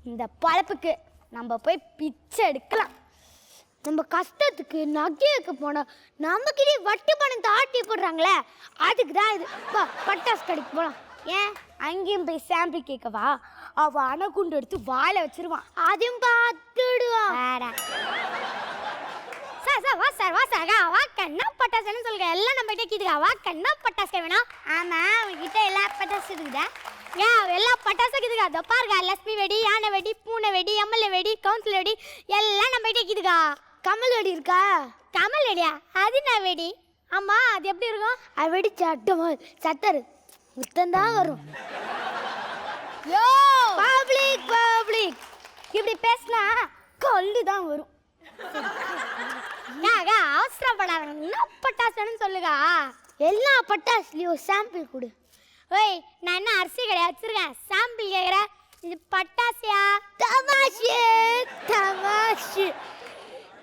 இந்த பழப்புக்கு நம்ம போய் பிச்சை எடுக்கலாம். நம்ம கஷ்டத்துக்கு நகைக்கு போனால் நம்மக்கிட்டே வட்டி பணத்தை ஆட்டி போடுறாங்களே, அதுக்கு தான் இது. பட்டாசு கடைக்கு போகலாம். ஏன் அங்கேயும் போய் சாம்பிள் கேட்கவா? அவள் அணைக்குண்டு எடுத்து வாழை வச்சிருவான், அதையும் பார்த்துடுவான். வேற சார் வா சார், வா சார், வா கண்ணா பட்டாசுன்னு சொல்லுங்க. எல்லாம் நம்ம கிட்ட கேட்டுக்கா, வா கண்ணா பட்டாசு வேணும். ஆமாம், அவங்ககிட்ட எல்லா பட்டாசு இருக்குதா? ஏன் எல்லா பட்டாசும் இருக்குதுக்கா. அதோ பாருங்க, லட்சுமி வெடி, யானை வெடி, பூனை வெடி, எம்எல்ஏ வெடி, கவுன்சில் வெடி எல்லாம் நம்ம கிட்ட இருக்குதுக்கா. கமல் வெடி இருக்கா? கமல் வெடியா? அது நான் வெடி. ஆமாம், அது எப்படி இருக்கும்? அது வெடி சட்டரு முத்தந்தான் வரும். யோ பப்ளிக் பப்ளிக் இப்படி பேசினா கொல்லு தான் வரும். அவசரப்படாத, என்ன பட்டாசுன்னு சொல்லுங்க. எல்லா பட்டாசுலையும் சாம்பிள் கொடு. ஓய், நான் என்ன அரிசி கிடையாது வச்சிருக்கேன், சாம்பிள் கேட்குறேன். இது பட்டாசியா? தமாஷு தமாஷு.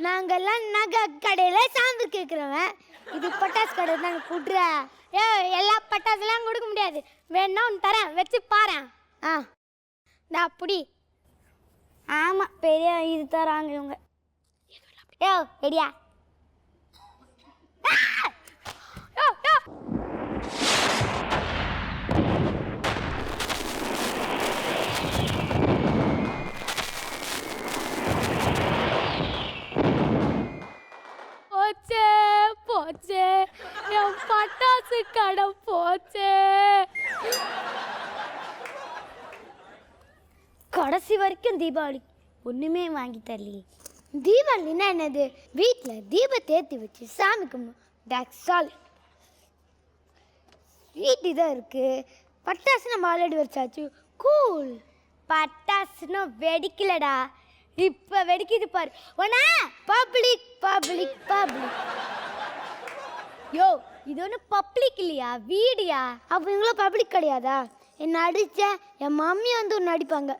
நாங்கெல்லாம் நகை கடையில் சாம்பிள் கேட்குறவன், இது பட்டாசு கடை தான் கூட்டுற. ஏ, எல்லா பட்டாசுலாம் கொடுக்க முடியாது, வேணா ஒன்று தரேன், வச்சு பாரு. நான் அப்படி. ஆமாம், பெரிய இது தராங்க இவங்க. ஏ ரெடியா? போச்சே போச்சே, என் பட்டாசு கடை போச்சே. கடைசி வரைக்கும் தீபாவளி ஒன்றுமே வாங்கி தரலையே. தீபாவளின்னா என்னது? வீட்டில் தீபத்தை ஏற்றி வச்சு சாமி கும்பிடும். That's all. ஸ்வீட் இதாக இருக்குது. பட்டாசு நம்ம ஆல்ரெடி வச்சாச்சு. கூல். பட்டாசுன்னு வெடிக்கலடா, இப்போ வெடிக்குது பாரு. ஒன்னா பப்ளிக் பப்ளிக் பப்ளிக். யோ, இது ஒன்றும் பப்ளிக் இல்லையா, வீடியா? அப்போ இவங்களும் பப்ளிக் கிடையாதா? என்ன அடித்த என் மம்மி வந்து ஒன்று அடிப்பாங்க.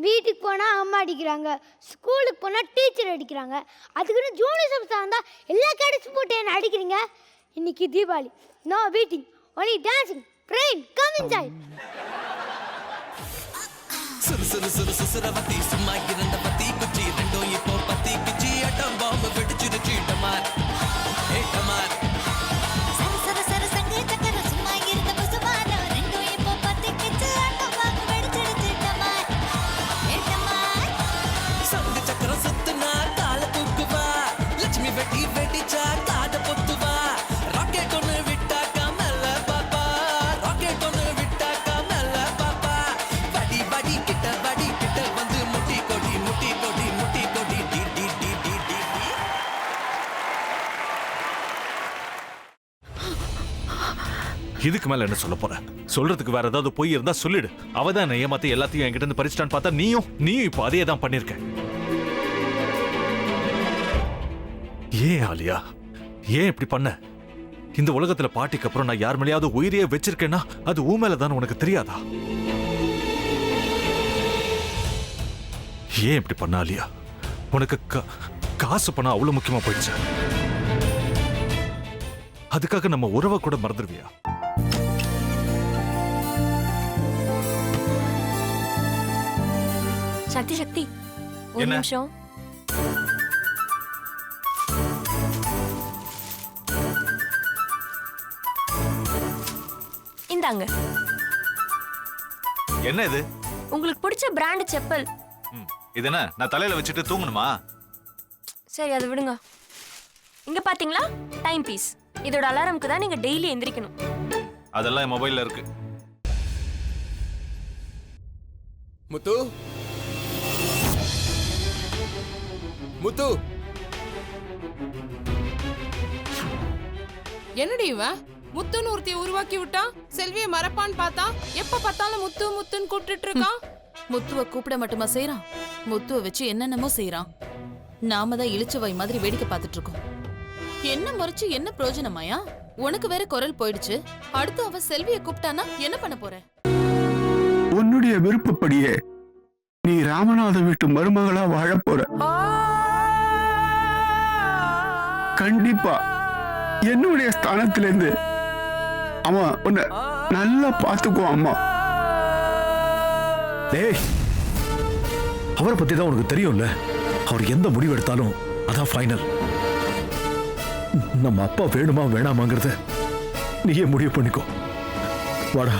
வீட்டுக்கு போனால் அம்மா அடிக்கிறாங்க, ஸ்கூலுக்கு போனால் டீச்சர் அடிக்கிறாங்க. அதுக்குன்னு ஜூனியர் சப்ஸாக இருந்தால் எல்லா கடைசி போட்டு என்ன அடிக்கிறீங்க. இன்னைக்கு Deepavali, no beating, only dancing. Brain come inside. சுறு சுறு சுறு சுசுரவத்தி சும்மா இருந்த பத்தி குச்சி ரெண்டும் இப்போ பத்தி குச்சி அட்டம் பாம்பு வெடிச்சிருச்சு. டமார் ஏ டமார். சர சர சர சங்கு சக்கர சும்மா இருந்த புசுமான ரெண்டும் இப்போ பத்தி குச்சி அட்டம் பாம்பு வெடிச்சிருச்சு. டமார் ஏ டமார். சங்கு சக்கரம் சுத்துனார் கால தூக்குவா, லட்சுமி வெட்டி வெடிச்சா காத பொத்துவா. ராக்கெட் ஒன்று விட்டா கமல பாப்பா, ராக்கெட் ஒன்று விட்டா கமல பாப்பா. வடி வடி கிட்ட வடி கிட்ட வந்து முட்டி கொடி முட்டி கொடி முட்டி கொடி டி டி டி டி டி. இதுக்கு மேல என்ன சொல்ல போற? சொல்றதுக்கு வேற ஏதாவது பொய் இருந்தா சொல்லிடு. அவதான் என்ன ஏமாத்தி எல்லாத்தையும் என்கிட்ட இருந்து பறிச்சிட்டான்னு பார்த்தா நீயும் இப்போ அதே தான் பண்ணிருக்க. ஏன் ஆலியா, ஏன் இப்படி பண்ண? இந்த உலகத்துல பாட்டிக்கு அப்புறம் நான் யார் மேலேயாவது உயிரையே வச்சிருக்கேன்னா அது ஊ மேலதான் உனக்கு தெரியாதா? ஏன் இப்படி பண்ண ஆலியா? உனக்கு காசு பணம் அவ்வளவு முக்கியமா போயிடுச்சு, அதுக்காக நம்ம உறவை கூட மறந்துடுவியா? சக்தி சக்தி, ஒரு நிமிஷம். இந்தாங்க. என்ன இது? உங்களுக்கு பிடிச்ச பிராண்ட் செப்பல். இது என்ன, நான் தலையில வச்சுட்டு தூங்கணுமா? சரி, அதை விடுங்க. இங்க பாத்தீங்களா, டைம் பீஸ். இதோட அலாரம்க்கு தான் நீங்க டெய்லி எந்திரிக்கணும். அதெல்லாம் என் மொபைல்ல இருக்கு. முத்து முத்து, என்னடி இவன் முத்துன்னு ஒருத்தைய உருவாக்கி விட்டான். செல்வியை மறப்பான்னு பார்த்தா எப்ப பார்த்தாலும் முத்து முத்துன்னு கூப்பிட்டு இருக்கான். முத்துவை கூப்பிட மட்டுமா செய்யறான், முத்துவை வச்சு என்னென்னமோ செய்யறான். நாம தான் இழிச்சவை மாதிரி வேடிக்கை பார்த்துட்டு இருக்கோம். என்ன முறைச்சு என்ன பிரயோஜனமாயா? உனக்கு வேற குரல் போயிடுச்சு. அடுத்து அவ செல்வியை கூப்பிட்டானா என்ன பண்ண போற? உன்னுடைய விருப்பப்படியே நீ ராமநாத வீட்டு மருமகளா வாழ போற. கண்டிப்பா என்னுடைய ஸ்தானத்திலிருந்து அவன் உன்னை நல்லா பார்த்துக்குவான். அம்மா, டேய், அவரை பத்தி தான் உனக்கு தெரியும்ல. அவர் எந்த முடிவு எடுத்தாலும் அதான் ஃபைனல். நம்ம அப்பா வேணுமா வேணாமாங்கிறத நீயே முடிவு பண்ணிக்கோ. வாடா.